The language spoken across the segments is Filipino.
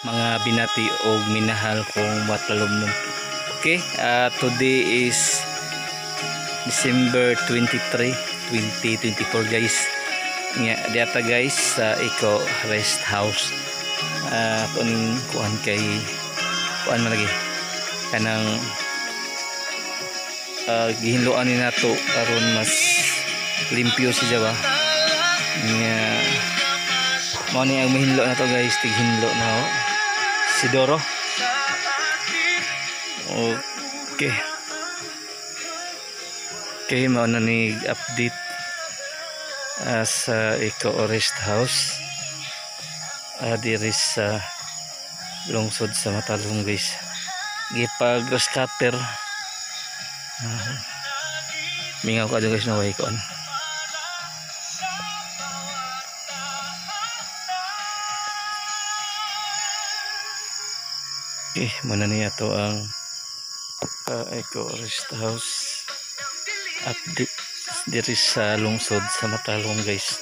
mga binati o minahal kong matalumnom. Okay, today is December 23, 2024 guys. Nga diata guys sa Eco Rest House. Kuning kuan kay kuan man lagi kanang gihinloan ni nato aron mas limpyo si Jawa. Nga mo ni ang mahinlo na to guys, tighinlo na si Doro. Okay. Okay, mao na ni update sa Eco Rest House diri sa lungsod sa Matalom guys. Gipag grass cutter mingaw ka guys na way kon. Okay, muna niya to ang Eco Rest House update diri sa lungsod sa Matalom guys.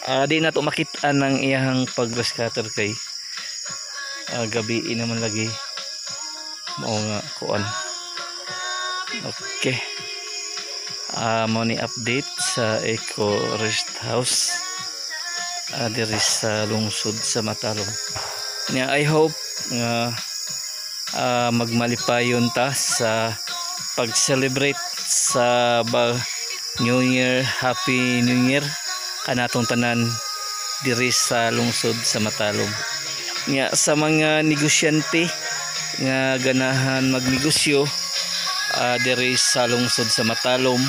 Di na to makita ng iyang pag-grass cutter kay gabi naman lagi mao nga kuan. Okay, mo ni update sa Eco Rest House diri sa lungsod sa Matalom. I hope nga magmalipayon ta sa pag-celebrate sa New Year. Happy New Year kanatong tanan diri sa lungsod sa Matalom. Nga sa mga negosyante nga ganahan magnegosyo diri sa lungsod sa Matalom,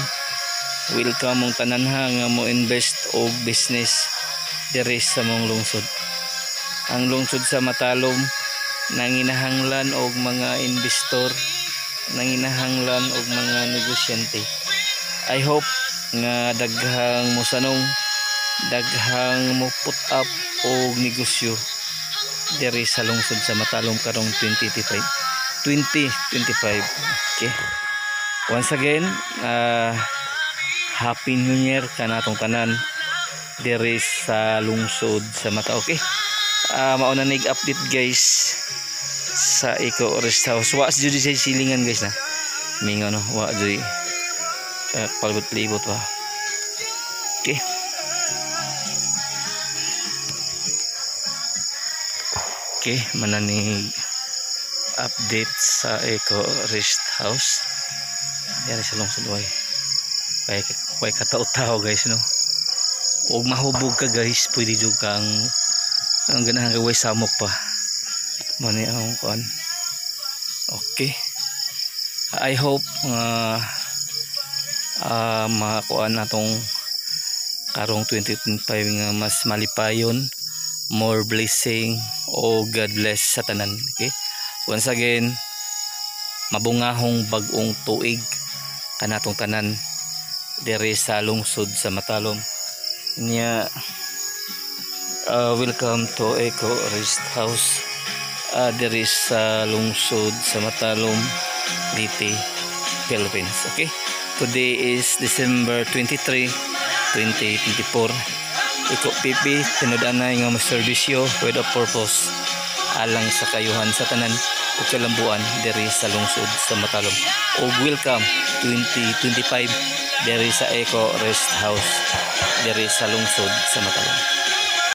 welcome mong tananha nga mo invest og business diri sa mong lungsod. Ang lungsod sa Matalom nanginahanglan og mga investor, nanginahanglan og mga negosyante. I hope nga daghang mosanong, daghang mo put up og negosyo diri sa lungsod sa Matalom karong 2025. Okay, once again Happy New Year kanatong tanan diri sa lungsod sa Matalom. Okay, mauna nig-update guys sa Eco Rest House. Wa jud sa silingan guys na mingaw no, wa jud palibot-libot pa. Okay, okay, mananig update sa Eco Rest House diri sa lungsod way. Way kataw-taw guys no. Og mahubog ka guys, pwede jud kang ang ganahan kay way samok pa. Mani ang kuan. Okay, I hope makuan natong karong 2025 nga mas malipayon, more blessing o God bless sa tanan. Okay, once again mabungahong bag-ong tuig kanatong tanan diri sa lungsod sa Matalom. Nya welcome to Eco Rest House diri sa lungsod sa Matalom, Leyte, Philippines. Okay, today is December 23, 2024. Eco PP tinudanay nga maserbisyo with a purpose alang sa kayuhan sa tanan ug kalambuan diri sa lungsod sa Matalom. Og welcome 2025 diri sa Eco Rest House diri sa lungsod sa Matalom.